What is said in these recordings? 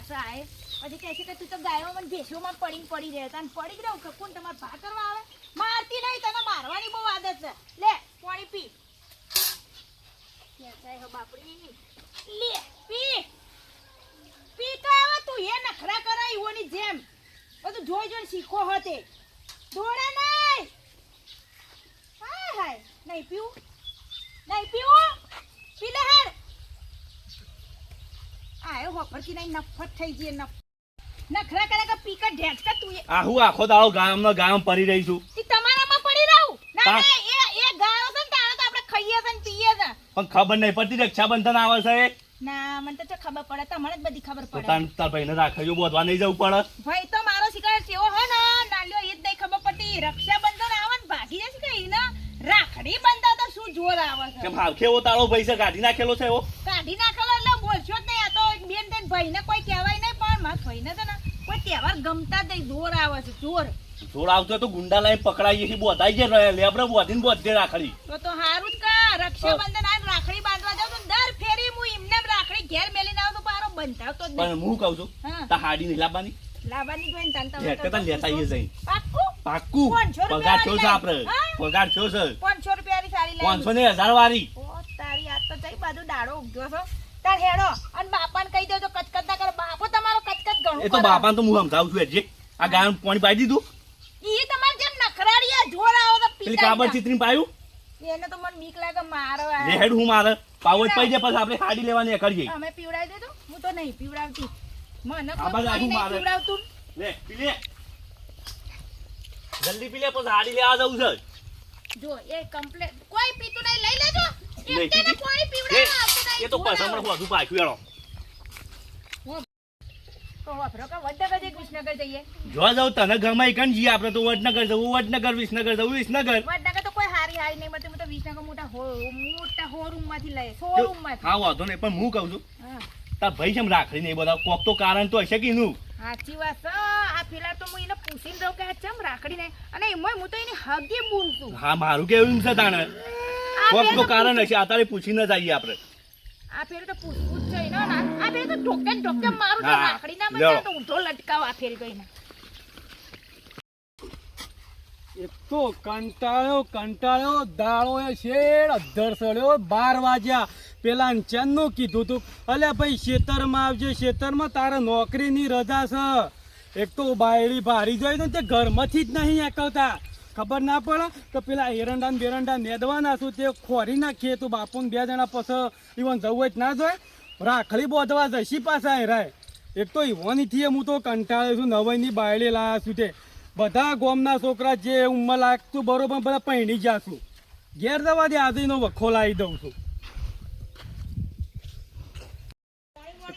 પાછો આવે પછી કહે છે કે તું તો ગાયો મને ભેંસોમાં પડી રહે તને પડી રહું કે કોણ તમારે ભા કરવા આવે મારતી નહીં તને મારવાની બહુ આદત છે લે પાણી પી હો બાપડી લે પી પી તો આવે તું એ નખરા કરાય ઈવોની જેમ બધું જોઈ જોઈને શીખો હોતે દોડે નહીં હાય હાય નહીં પીવું પી લે હેડ આયો હોફરથી નહીં નફત થઈ જઈએ નખરા કરે કે પીકા ઢેચકા તું આહુ આખો દાડો ગામ પડી રહી છું તમારામાં પડી રહું ના એ ગાળો છે ને તાળો તો આપણે ખાઈએ છે ને પીએ છે પણ ખબર નહીં પડતી રક્ષાબંધન આવે છે ના મને તો ખબર પડે તમને જ બધી ખબર પડે તાર ભાઈને રાખડીઓ બોધવા નહીં જવું પડે ભાઈ તો મારો શિકાર કેવો હે ને નાલ્યો એ જ નહીં ખબર પડતી રક્ષાબંધન આવે ને ભાગી જશે કે એને રાખડી બંધા તો શું જોર આવે છે કેમ હાલ કેવો તાળો ભાઈ છે કાઢી નાખેલો છે એવો કાઢી નાખેલો એટલે બોલશો જ નહીં આ તો બેન બેન ભાઈને કોઈ કહેવાય નહીં પણ મારા ભાઈને તો ના કોઈ તહેવાર ગમતા જ નહીં જોર આવે છે જોર આવતો તો ગુંડા લાઈન પકડાઈ છે બોધાઈ છે લેબડે બોધીને બોધે રાખડી તો હારું જ કા રક્ષાબંધન આ રાખડી બાંધવા જાવ તો દર ફેરી હું એમને રાખડી ઘેર મેલીને આવ તો પારો બંધાવતો જ પણ હું કહું છું તા હાડી નહીં લાવવાની જોઈને તન તમે લેતા આવીએ જઈ પાક્કું 500 પગાર થયો છે આપણે પગાર થયો છે 500 રૂપિયાની સાડી લઈ 500 ને 1000 વાળી ઓ તારી આ તો જઈ બાજુ દાડો ઉગ્યો છો તાર હેડો અને બાપાને કહી દેજો કચકચ ના કરે બાપો તમારો કચકચ ઘણું એ તો બાપાને તો હું સમજાવું છું જે આ ગામ પાણી પાઈ દીધું ઈ તમાર જેમ નખરાડીયા જોર આવો તો પેલી કાબર ચિત્રીને પાયું એને તો મને બીક લાગે મારવા રેડ હું મારે પાવ જ પડી જાય પછી આપણે હાડી લેવાની કરીએ અમે પીવડાવી દેતો હું તો નહીં પીવડાવતી મને આ બાજુ આખું મારે પીવડાવતું લે પી લે જલ્દી પી લે પછી હાડી લેવા જવું છે જો એ કમ્પ્લેટ કોઈ પીતું નહીં લઈ લેજો એકને કોઈ પીવડાવવા આવતું નહીં એ તો પછી હમણાં બધું પાછું એળો તો વાપરો કે વડનગર જઈ વિસનગર જઈએ જો જાવ તને ગમાઈ કન જી આપણે તો વડનગર જવું વડનગર વિસનગર જવું વિસનગર વડનગર તો કોઈ હારી નહીં મળતી હું તો વિસનગર મોટા શોરૂમ માંથી લઈએ શોરૂમ માંથી હા વાંધો નહીં પણ હું કહું છું તાર ભાઈ છે રાખડી નહીં બધા કોક તો કારણ તો હશે કે નું સાચી વાત છે આ પેલા તો હું એને પૂછીને રહું કે ચમ રાખડી નહીં અને એમાં હું તો એની હગી બૂનતું હા મારું કેવું છે તાણે કોક તો કારણ હશે આતારે પૂછીને જઈએ આપણે આ ફેર તો પૂછવું જ છે ને આ ફેર તો ઢોકે મારું તો રાખડી ના બને તો ઊંધો લટકાવ આ ફેર ગઈ ના એક તો કંટાળ્યો દાળો એ શેડ અધર સડ્યો 12 વાગ્યા પેલા ચેનનું કીધું તું અલ્યા ભાઈ ખેતરમાં આવજે ખેતરમાં તારે નોકરીની રજા છે એક તો બાયડી ભારી જાય ને તે ઘરમાંથી જ નહીં એકવતા ખબર ના પડે તો પેલા એરંડા ને બેરંડા નેદવાના છું તે ખોરી નાખીએ તો બાપુને 2 જણા પછી ઈવન જવું જ ના જોઈએ રાખડી બોધવા જશી પાછા હેરાય એક તો ઈવોનીથી હું તો કંટાળ્યો છું નવાઈની બાયડી લાયા છું તે બધા ગામના છોકરા જે ઉંમર લાગતું બરોબર બધા પૈણી ગયા છું ઘેર જવા દે આજનો વખો લાવી દઉં છું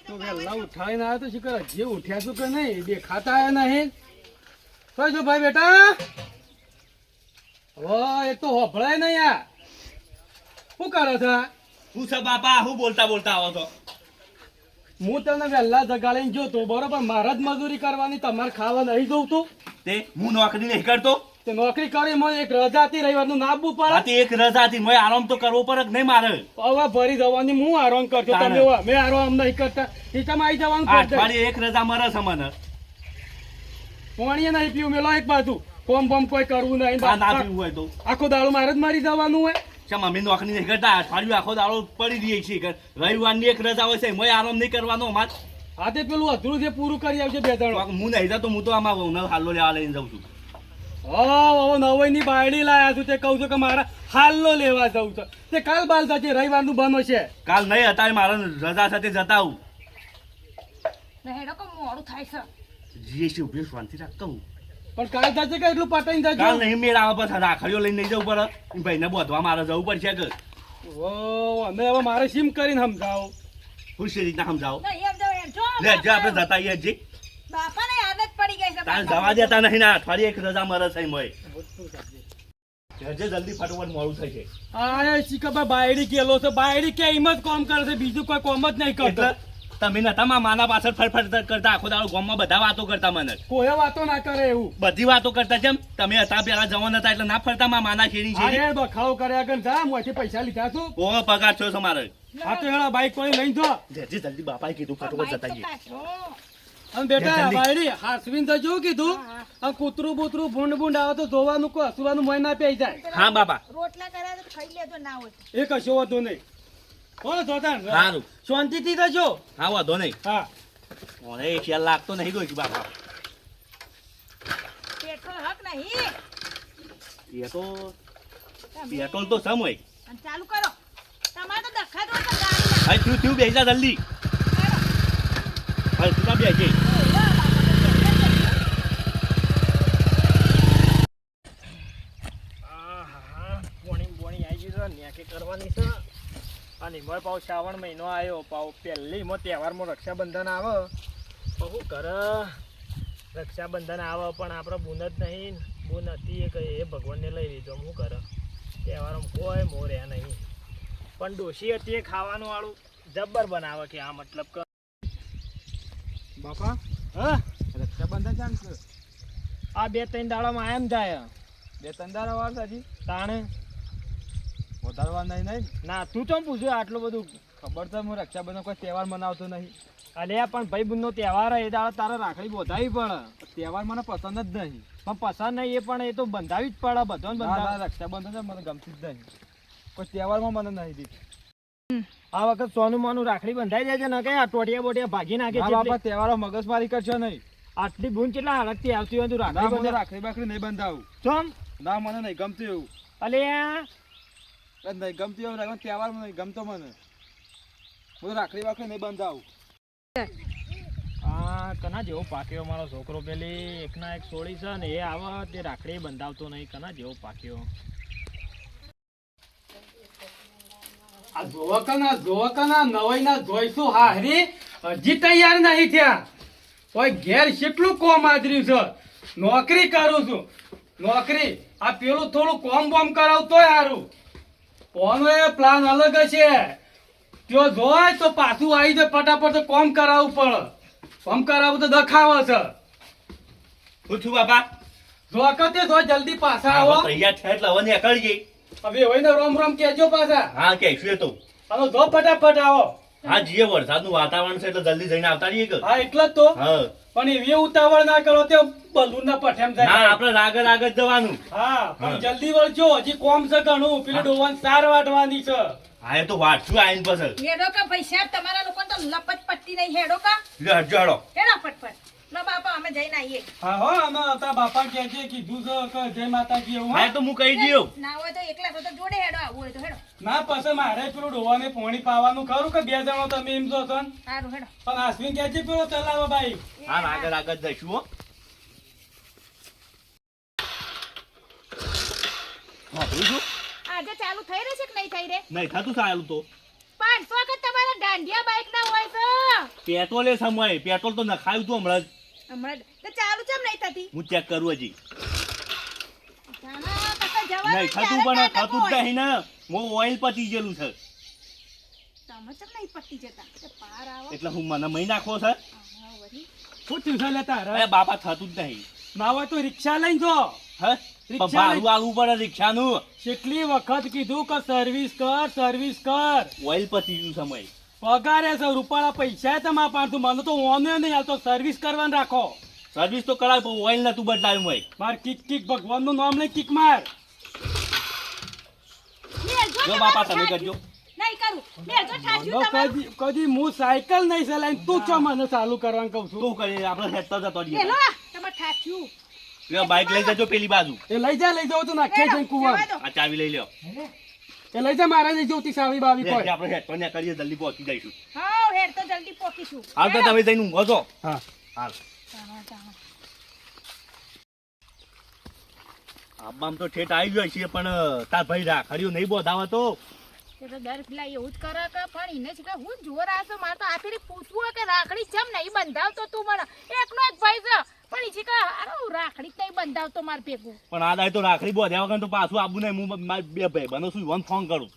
તો વહેલા ઉઠાવીને આવ્યો તો શીખર જે ઉઠ્યા છું કે નહીં દેખાતા આવ્યા નહીં કઈ છો ભાઈ બેટા હવે એક તો હોભળાય નહીં યાર શું કરે છે શું છે બાપા હું બોલતા આવો તો હું તમને વહેલા જગાડીને જોતો બરોબર મારે જ મજૂરી કરવાની તમારે ખાવા નહીં જોઉં તું તે હું નોકરી નહીં કરતો તે નોકરી કરી મને એક રજા હતી રવિવારનું નાબવું પડે એક રજા હતી મેં આરામ તો કરવો પડે નહીં મારે હવે ભરી જવાની હું આરામ કરતો તમે મેં આરામ નહીં કરતા ટીચામાં આવી જવાનું અઠવાડિયે એક રજા મળે છે મને પાણી નહીં પીવું મેલો એક બાજુ કોમ બોમ કોઈ કરવું નહીં ના પીવું હોય તો આખો દાડો મારે જ મારી જવાનું હોય ચમ અમે નોકરી નહીં કરતા અઠવાડિયું આખો દાડો પડી રહીએ છીએ રવિવારની એક રજા હોય છે મેં આરામ નહીં કરવાનો અમાર હા તે પેલું અધૂરું જે પૂરું કરી આવશે 2 જણ હું નહીં જતો હું તો આમાં હાલો લેવા લઈને જાઉં છું હવે નવાઈની બાયડી લાયા છું તે કહું છું કે મારા હાલ્લો લેવા જવું છે તે કાલ બાલ થશે રવિવારનું બનો છે કાલ નહીં હતા મારે રજા સાથે જતા આવું હેડો કો મોડું થાય છે જીએસટી ઉભી શાંતિ રાખતો હું પણ કાલ થશે કે એટલું પટાઈને જજો કાલ નહીં મેળ આવે પછી રાખડીઓ લઈને નહીં જવું પડે ભાઈને બોધવા મારે જવું પડશે કે અમે હવે મારે સીમ કરીને સમજાવો ખુશી રીતના સમજાવો નહીં સમજાવ જો લે જો આપણે જતા આવીએ જી બાપાને આદત પડી ગઈ છે તાન જવા દેતા નહીં ના અઠવાડિયે એક રજા મળે છે મોય જલ્દી ફટાફટ મોડું થઈ છે આ શીખબા બાયડી કેલો છે બાયડી કે એમ જ કામ કરે છે બીજું કોઈ કામ જ નહીં કરતો તમે નતા માના પાછળ ફરફર કરતા આખો દાડો ગામમાં બધા વાતો કરતા મને કોઈ વાતો ના કરે એવું બધી વાતો કરતા જેમ તમે હતા પેલા જવાન હતા એટલે ના ફરતા માના શેરી છે અરે બખાડો કર્યા આગળ જા મોથી પૈસા લીધા છું ઓ પગાર છો તમારે હા તો હેડા બાઈક કોઈ લઈ જો જલ્દી બાપાએ કીધું ફટાફટ જતા આવીએ અને બેટા જલ્દી. બાયડી હાસવીન તો જો કીધું હા. આ કૂતરું બૂતરું ભૂંડ ભૂંડ આવે તો ધોવાનું કોઈ હસવાનું મોય ના પી જાય પેલા હા, બાપા. રોટલા કર્યા તો ખાઈ લેજો ના હોય તો. એ કશો વાંધો નહીં હો જોતા સારું. શાંતિથી થજો હા, વાંધો નહીં. હા મને એ ખ્યાલ લાગતો નહીં કોઈ બાપા. પેટ્રોલ હક નહીં એ તો તમે- પેટ્રોલ તો સમ હોય. અને ચાલુ કરો તમારે તો દખા દો તો ગાડી હા, થયું બેસી જા જલ્દી. હા, તું બેસી જઈ. પોણી આવી ગયું છે નેકી કરવાની છે અને એમાં પાછો શ્રાવણ મહિનો આવ્યો પાછો પહેલીમાં તહેવારમાં રક્ષાબંધન આવે તો શું કરે રક્ષાબંધન આવે પણ આપણે બુન જ નહીં બુન હતી એ કહે એ ભગવાનને લઈ લીધો શું કરે તહેવારમાં કોઈ મોર્યા નહીં પણ ડોશી હતી એ ખાવાનું વાળું જબ્બર બનાવે કે આ મતલબ કે બાપા હા રક્ષાબંધન ચાલ છે આ 2-3 દાડામાં એમ જાય બે તંદારા વાર હજી તાણે વધારવા નહીં નહીં ના તું ચમ પૂછ્યું આટલું બધું ખબર છે હું રક્ષાબંધન કોઈ તહેવાર મનાવતો નહીં અલ્યા પણ ભાઈ બુનનો તહેવાર એ દાડા તારે રાખડી બોધાવી પડે તહેવાર મને પસંદ જ નહીં પણ પસંદ નહીં એ પણ એ તો બંધાવી જ પડે બધાને ના, બંધાવે ના, રક્ષાબંધન છે મને ગમતું જ નહીં કોઈ તહેવારમાં મને નહીં દીધું આ વખત સોનું મોનું રાખડી બંધાઈ જાય છે ને કે આ ટોટિયા બોટિયા ભાગી નાખે ના છે બાપા એટલે તહેવારો મગજમારી કરશો નહીં આટલી ભૂન કેટલા હાલતથી આવતી હોય તું ના રાખડી મને બંધા રાખડી બાકડી નહીં બંધાવું ચમ ના મને નહીં ગમતું એવું અલ્યા નહીં ગમતું એવું રાખવાનું તહેવારમાં નહીં ગમતો મને હું રાખડી બાકડી નહીં બંધાવું આ કના જેવો પાક્યો મારો છોકરો પેલી એકના એક છોડી છે ને એ આવે તે રાખડી બંધાવતો નહીં કના જેવો પાક્યો આ જોવકના નવાઈના જોઈશું હારી હજી તૈયાર નહીં થયા કોઈ ઘેર કેટલું કોમ આદર્યું છે નોકરી કરું છું નોકરી આ પેલું થોડું કોમ બોમ કરાવતોય સારું કોનો એ પ્લાન અલગ હશે त्यो જોય તો પાછું આવી જાય ફટાફટ તો કોમ કરાવવું પડે કોમ કરાવવું તો દખાવો છે શું થયું બાપા? જો કતે જો જલ્દી પાછા હા, આવો તૈયાર થયા એટલે હવે નીકળી જઈ. હવે હોય ને રોમ રોમ કેજો પાછા હા, કહીશું એ તો. હાલો જો ફટાફટ આવો હા, જીએ વરસાદનું વાતાવરણ છે એટલે જલ્દી જઈને આવતા રહીએ કે. હા એટલે જ તો હા. પણ એવી ઉતાવળ ના કરો તે બલૂન ના પઠેમ ના, થાય આપણે રાગ જ જવાનું. હા પણ હા. જલ્દી વળજો હજી કોમ છે ઘણું પેલી ડોવાન સાર વાટવાની છે હા, એ તો વાંચશું આઈને પછી. હેડો કા ભાઈ સાહેબ તમારા લોકો તો લપત પટ્ટી નહીં હેડો કા લે, હટજો હેડો. હેડો ફટફટ લો બાપા અમે જઈને આવીએ હા હો આમાં તારા બાપા કે છે કીધું છે કે જય માતાજી એવું હા, હા? એ તો હું કહી દઉં. ના હોય તો એકલા છો તો જોડે હેડો આવું હોય તો હેડો ના પછી મારે પેલું ડોવાને પોણી પાવાનું ખરું કે બે જણો તમે એમ જો છો ને? સારું હેડો પણ આશ્વિન કે છે પેલો ચલાવો ભાઈ હા, રાગ જ જઈશું હો. હા, જોયું છું? આજે ચાલુ થઈ રહેશે કે નહીં થઈ રે નહીં થતું સારું તો 500 કે તમારા દાંડિયા બાઈક ના હોય તો પેટ્રોલ એ સમય પેટ્રોલ તો નખાયું તું હમણાં જ. હમણાં તો ચાલુ કેમ નહીં થતી હું ચેક કરું હજી. જાના કાકા જવાનું નહીં થતું ક્યારે પણ કાઢો થતું જ હોય? નહીં ને. હું ઓઇલ પતી ગયેલું છે તમે કેમ નહીં પટ્ટી જતા તે પાર આવો એટલે હું મને મહી નાખો છે. હા, વળી. શું થયું છે લેતા અરે બાપા થતું જ નહીં. ના હોય તો રિક્ષા લઈને જો હે? રિક્ષા પણ ભાડું આલવું પડે રિક્ષાનું. કેટલી વખત કીધું કે સર્વિસ કર ઓઇલ પતી ગયું સમય. પગારે છે રૂપાળા પૈસા તમારા પાસે મને તો ઓને નહીં હાલતો સર્વિસ કરવાનું રાખો સર્વિસ તો કરાય પણ ઓઇલ નતું બદલાયું હોય. માર કિક ભગવાન નું નામ લઈ કિક માર બેલજો જો તમારું બાપા તમે ઠાઠ્યું. કરજો. નહીં કરું બેલજો ઠાઠ્યું નો તમારું. કદી હું સાયકલ નહીં ચલાવીને તું ચો મને ચાલુ કરવાનું કહું છું શું કરીએ આપણે હેઠતા જતો રહીએ. બેલો તમારે ઠાઠ્યું. લ્યો, બાઈક લઈ જજો પેલી બાજુ. એ લઈ જાવ તો નાખે હેડો, છે કુવા જવા દો. આ ચાવી લઈ લ્યો. એ લઈ જા મારા નહીં જોતી સાવી બાવી લે, કોઈ આપણે હેઠ ને કરીએ જલ્દી પહોંચી જઈશું. હાઉ, હેડ તો જલ્દી પોકીશું. હાલ તો તમે જઈને ઊંઘો છો. હા હાલ. જાણો, જાણો. આબામ તો ઠેઠ આવી ગયો છે પણ તાર ભાઈ રાખડીઓ નહીં બોધાવા તો. તે તો દર પેલા એવું જ કરે કે પણ એને છે કે હું જોર આસો મારે તો આખરી પૂછવું હોય કે રાખડી ચમ નહીં બંધાવતો તું મને એકનો એક ભાઈ છે પણ ઈ છે કે અરે હું રાખડી જ નહીં બંધાવતો માર ભેગું પણ આ દાય તો રાખડી બોધ્યા વગર તો પાછું આવું નહીં. હું મારા બે ભાઈ બનો છું વન ફોન કરું.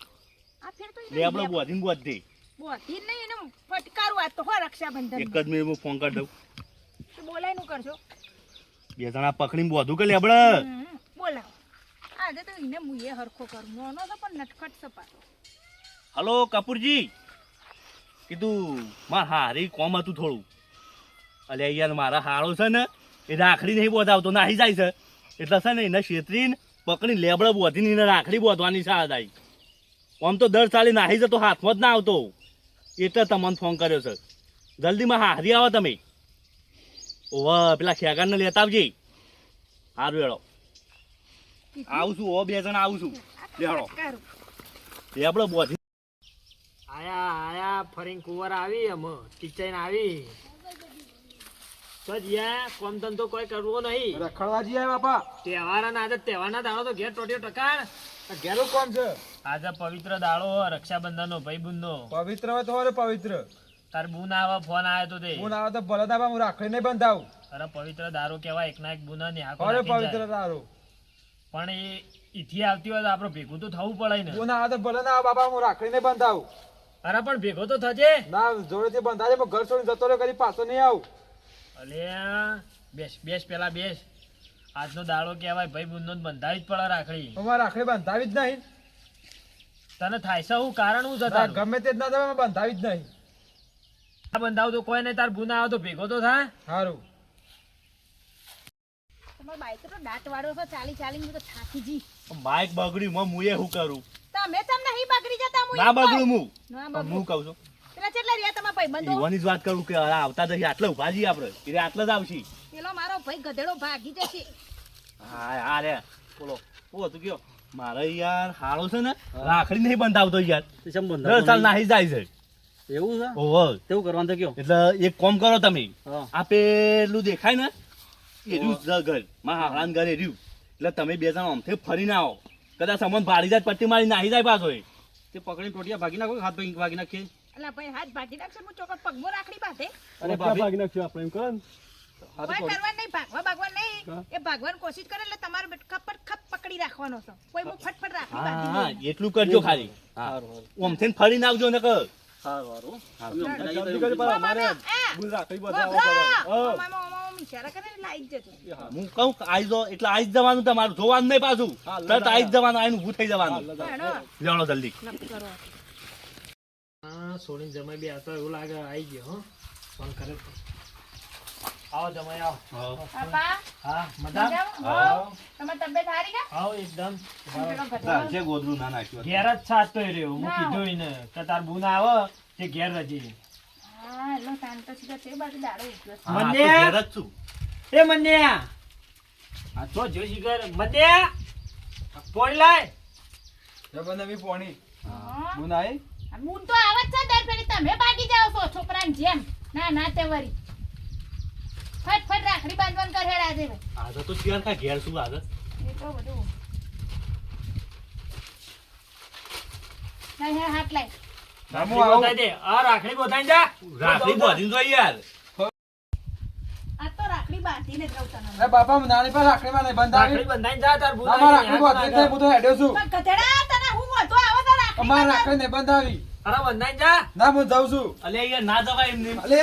આ ફેર તો લે આપણે બોધીને બોધ દે. બોધી નહીં એને ફટકારું આજ તો હો રક્ષાબંધન એક જ મિનિટ હું ફોન કરી દઉં. બોલાય નું કરજો બે જણા પકડીને બોધું કે લેબડે. બોલાવો આજે તો એને હું એ હરખો કરું નાનો તો પણ નટખટ છે પાછો હલો કપૂરજી, કીધું માર હારી કોમ હતું થોડું. અલ્યા યાર મારા હાળો છે ને એ રાખડી નહીં બોધાવતો નાહી જાય છે એટલે છે ને એને છેતરીને પકડી લેબડો બોધીને એને રાખડી બોધવાની છે આ દાઈ આમ તો દર સાલે નાહી જતો હાથમાં જ ના આવતો એટલે તમને ફોન કર્યો છે જલ્દીમાં હારી આવો તમે ઓવા પેલા ખેગારને લેતા આવજે સારું હેડો આવું છું ઓ 2 જણા આવું છું લેડો કારું. લેબડો બોધી આયા ફરીને કુંવર આવી અમે ટીચાઈને આવી તો જ્યાં કોમ ધંધો કોઈ કરવો નહીં રખડવા જઈએ બાપા તહેવારના દાડો તો ઘેર ટોટ્યો ટકાણ ઘેરું કોમ છે આજે પવિત્ર દાડો રક્ષાબંધનનો ભાઈબંધનો પવિત્ર હોય તો હોય પવિત્ર તાર બુન આવે ફોન આવ્યો તો તે હું આવે તો ભલે દાબા હું રાખડી નહીં બંધાવું અરે પવિત્ર દારૂ કહેવાય એકના એક બુના ને આખો અરે નાખી પવિત્ર જાય. દારૂ પણ એ ઈથી આવતી હોય તો આપણે ભેગું તો થવું પડે ને હું આવે તો ભલે ના આવે બાપા હું રાખડી નહીં બંધાવું અરે પણ ભેગો તો થજે ના જોડેથી બંધાજે પણ ઘર છોડીને જતો રહ્યો કરી પાછો નહીં આવું અલ્યા બેસ પેલા બેસ આજનો દાડો કહેવાય ભાઈ બુનનો બંધાવી જ પડે રાખડી અમારે રાખડી બંધાવી જ નહીં તને થાય છે હું કારણ હું ના, જતા ગમે તે જ ના તમે બંધાવી જ નહીં બંધાવ તો કોઈ નહીં તાર બુન આવે તો ભેગો તો થાય સારું તમારો બાઈક તો દાંત વાળો છે ચાલી ચાલીને હું તો થાકી જી. બાઇક બગડ્યું મુએ શું કરું તમે ચમ નહીં બગડી જતા હું ના એમ કહું. બગડું હું ના પણ બગડું. હું કહું છું પેલા કેટલા રહ્યા તમારા ભાઈબંધો? ઈવાની જ વાત કરું કે અરે આવતા જઈએ આટલે ઉભા જઈએ આપણે એટલે આટલે જ આવશી પેલો મારો ભાઈ ગધેડો ભાગી જશે. હા રે બોલો ઓ તું કયો મારે યાર હારો છે ને રાખડી નહીં બંધાવતો યાર દર સાલ નાહી જાય છે એવું છે ઓહો કેવું કરવાનું તો કયો એટલે એક કોમ કરો તમે હા. આ પેલું દેખાય ને એ રહ્યું જ ઘર મારા હારાન ઘરે રહ્યું એટલે તમે 2 જણા આમથી ફરીને આવો કદાચ અમન ભાડી જાય પટ્ટી મારી નાહી જાય પાછો એ તે પકડીને ટોટિયા ભાગી નાખો હાથ ભાગી નાખીએ અલા ભાઈ હાથ ભાગી નાખશે હું ચોક્કસ પગમાં રાખડી બાંધે. અરે ભાગી નાખ્યો આપણે એમ કરો ને કોઈ કરવા નહીં, ભાગવા નહીં. એ ભાગવાની કોશિશ કરે એટલે તમારે ખપ પકડી રાખવાનો છે. કોઈ હું ફટફટ રાખડી બાંધી હા દઉં. એટલું કરજો ખાલી આમથી ફરીને આવજો ને કર જલ્દી કરી પાડો, અમારે આ, ભૂલ રાખડી બરાબર. બંધાવવા પડે. ઓમામાં ઈશારા કરે એટલે આવી જ જતું. હું કહું કે આઈ જાઓ એટલે આઈ જ જવાનું તમારું જોવાનું નહીં પાછું તરત આઈ જ જવાનું આઈને ઊભું થઈ જવાનું હાલો, લેવડો જલ્દી નક્કી કરો. હા સોની જમાઈ બી આવતો એવું લાગે આવી ગયો હો ફોન કરે તો. આવો જમાઈ આવો બાપા, હા મજા મજામાં? હો? તમારી તબિયત સારી છે? આવો એકદમ પેલો ગધેડો. જે ગોદરું ના નાખ્યું ઘેર જ સાચતો રહ્યો હું ના. કીધું એને કે તાર બુન આવે તે ઘેર રજી હા, એલો શાંત સીધા તે બાજુ દાડો ઉઠ્યો છે. હા, તો મને? ઘેર જ છું એ મન્યા આ તો જો શિખર મન્યા પોણી લાય જબરદસ્તી પોણી હા. બુન આઈ આ મૂન તો આવે જ છે દર ફેરી તમે ભાગી જાઓ છો છોકરાની જેમ. ના તે વરી ફટ રાખડી બાંધવાનું કરે રાજે ભાઈ. આજે તો શિયાળ કા ઘેર શું આજે એ તો બધું નહીં, હે, હાથ લાય. રાખડી બોધાઈ દે આ રાખડી બોધાઈ જા રાખડી બોધીને જો યાર આ તો રાખડી બાંધીને જ રહું તને. અરે બાપા હું નાની પાસે રાખડીમાં નહીં બંધાવી રાખડી બંધાઈ જા તાર બુન અમારે રાખડી બાંધી જ નહીં, હું તો હેડ્યો છું પણ ગધેડા તને હું વાંધો આવે તો રાખડી અમારે બાંધવાનું. રાખડી નહીં બંધાવી અરે બંધાઈ જા ના હું જાઉં છું અલે યાર ના જવાય એમને અલે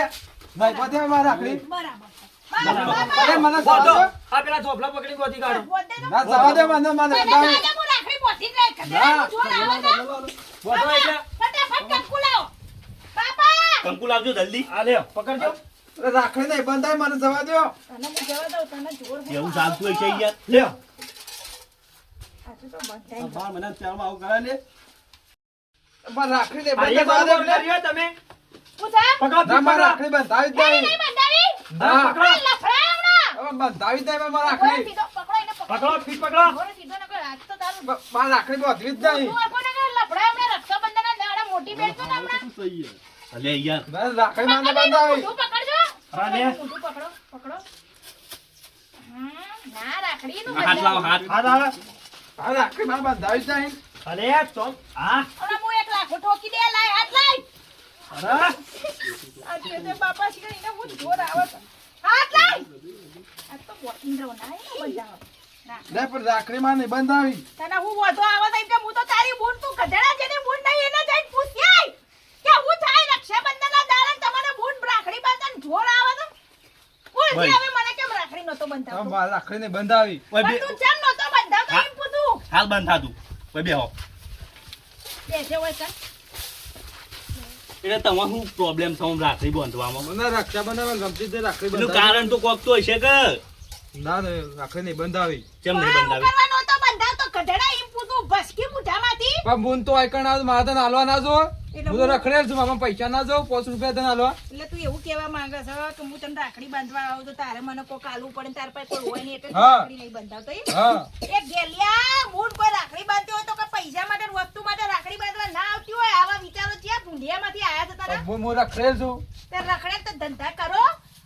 નહીં પતે અમારે રાખડી બરાબર. અરે મને જવા બોધો. દો. આ પેલા ચોપલા પકડી ગોતી કાઢો બોધે તો. ના જવા દે મને મને તને બંધાવી કાલે હું રાખડી બોધી જ રહી. ગધેડાનું જોર આવે છે. બોધો એટલે ફટાફટ કંકુ લાવો. બાપા, કંકુ લાવજો જલ્દી આ લ્યો પકડજો અરે રાખડી નહીં બંધાવી મને જવા દો તને હું જવા દઉં, તને જોર બહુ એવું આવે. ચાલતું હોય છે યાર લ્યો આજુ તો બંધાઈ બાર મહિના ચારમાં આવું કરે ને મારે રાખડી નહીં આ એક બંધાવી વાર જવા દે કર્યો તમે પૂછા? પકડો ના મારે પકડો રાખડી બંધાવી જ નહીં, નહીં નહીં બંધાવી. ના પકડો. આ લફડા હમણાં. હવે બંધાવી જ નહીં મારે ઘોડો રાખડી સીધો પકડો એને પકડો. પકડો ફીટ પકડો ઘોડો સીધો ન કર, આજ તો તારું મારે રાખડી બાંધવી જ નહીં તું આખો ને કર, લફડા હમણાં રક્ષાબંધનના દાડા મોટી બેન છો ને હમણાં. અલે યાર મારે રાખડી મને પકડ, બંધાવી ઊંધું પકડજો. હા, લે. ઊંધું પકડો. ના, રાખડીનું હાથ લાવો બંધાવું. હાથ હાથ આવે આ રાખડી મને બંધાવી જ નહીં અરે તો આ હમણાં હું એક લાખો ઠોકી દે, લાય, હાથ લાય. અરે આ જે તે બાપા શીખે એને હું જોર આવે છે. હાથ લાય. આ તો બોટિંગ રહો, ના, એને બંધાવો. ના. નહીં પણ રાખડી માં નહીં બંધાવી તને હું વધુ આવે તો એમ કે હું તો તારી બૂન, તું ગધેડા જેની બૂન નહીં એને જઈને પૂછ આય કે હું થાય રક્ષાબંધનના દાડા તમારે બૂન રાખડી બાંધવાનું જોર આવે તો બોલ ભાઈ. હવે મને કેમ રાખડી નતો હવે બંધાવતો? મારે રાખડી નહીં બંધાવી ઓય પણ બે તું કેમ નતો બંધાવતો એમ પૂછું. હાલ બંધ થાતું ઓય બેહો બેસે હોય કર. એટલે તમારે શું પ્રોબ્લેમ છે આમ રાખડી બાંધવામાં? મને રક્ષાબંધન ગમતી જ રાખડી એનું બંધાવી. કારણ તો કોક તો હશે કે ના ના રાખડી નહીં બંધાવી. કેમ નહીં વાહ, બંધાવી? કરવાનો તો બંધાવ તો ગધેડા એમ પૂતું ભસકી મુઠામાંથી. પણ બુન તો આઈકણ આ મારા તને હાલવા ના જો. એટલે હું તો રખડેલ છું મામા પૈસા ના જો 5 રૂપિયા તને હાલવા. એટલે તું એવું કહેવા માંગે છે કે હું તને રાખડી બાંધવા આવું તો તારે મને કોક આલવું પડે ને તાર પાસે કોઈ હોય નહીં એટલે તું હા. રાખડી નહીં બંધાવતો એમ? હા એ ગેલિયા મૂળ કોઈ રાખડી બાંધતી હોય તો કે પૈસા માટે ને વસ્તુ માટે રાખડી બાંધવા ના આવતી હોય આવા વિચારો જ્યાં ભૂંડિયામાંથી આયા છે તારા. પણ હું રખડેલ છું. તે રખડે તો ધંધા કરો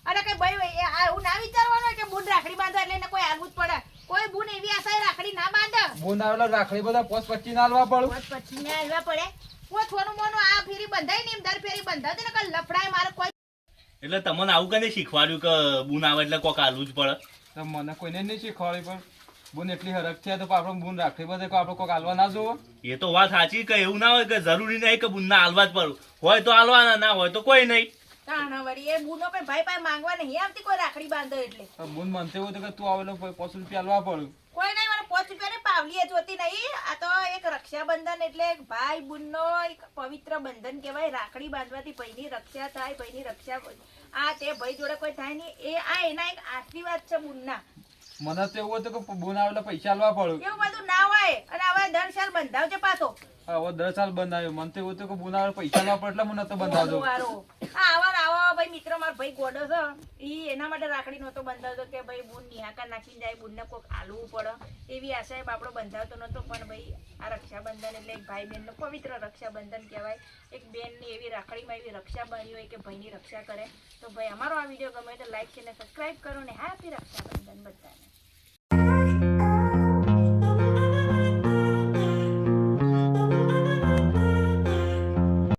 અને કઈ ભાઈ એવું ના વિચારવાનું હોય કે બુન રાખડી બાંધવા એટલે એને કોઈ આલવું જ પડે. કોઈ બુન એવી આશાએ રાખડી ના બાંધે. બુન આવેલા રાખડી બધા 5-25 ના હાલવા પડું. બસ પછી ને આલવા પડે. કોઈ થોડું મોનું આ ફેરી બંધાય ને એમ દર ફેરી બંધાવતી ને કઈ લફડાય મારે કોઈ. એટલે તમને આવું કને શીખવાડ્યું કે બુન આવે એટલે કોક આલવું જ પડે? તો મને કોઈને નહીં શીખવાડી પણ બુન એટલી હરખ છે તો આપણે બુન રાખડી બધે આપણે કોક હાલવા ના જોવો. એ તો વાત સાચી કે એવું ના હોય કે જરૂરી નહીં કે બુનના હાલવા જ પડું. હોય તો હાલવાના, ના હોય તો કોઈ નહીં. તાણા વળી એ બુનો કઈ ભાઈ પાસે માંગવા નહીં આવતી કોઈ રાખડી બાંધો એટલે. તો બુન મનતે હોય તો કે તું આવેલો 5 રૂપિયા હાલવા પડું. કોઈ નહીં મને 5 રૂપિયાની પાવલી એ જોતી નહીં. આ તો એક રક્ષાબંધન એટલે એક ભાઈ બુનનો એક પવિત્ર બંધન કહેવાય. રાખડી બાંધવાથી ભાઈની રક્ષા થાય, ભાઈની રક્ષા આ તે ભાઈ જોડે કોઈ થાય નહીં. એ આ એના એક આશીર્વાદ છે બુનના. મને તો એવું હતું કે બુન આવેલા પૈસા હાલવા પડું. એવું બધું ના હોય. અને હવે દર સાલ બંધાવજે પાછો. હવે 10 સાલ બંધાયો. મને તો એવું હતું કે બુન આવે પૈસા હાલવા પડે એટલે મને તો બંધાવજો. વારો. આ આવો ભાઈ મિત્ર મારો ભાઈ ગોડો છે ઈ એના માટે રાખડી નહોતો બંધાવતો કે ભાઈ બુન નિહાકા નાખીને જાય, બુનને કોક આલવું પડે એવી આશાએ બાપડો બંધાવતો નહોતો. પણ ભાઈ આ રક્ષાબંધન એટલે એક ભાઈ બહેનનો પવિત્ર રક્ષાબંધન કહેવાય. એક બેનની એવી રાખડીમાં એવી રક્ષા બની હોય કે ભાઈની રક્ષા કરે. તો ભાઈ અમારો આ વિડીયો ગમે તો લાઈક છે ને સબસ્ક્રાઈબ કરો ને હેપી રક્ષાબંધન બધાને.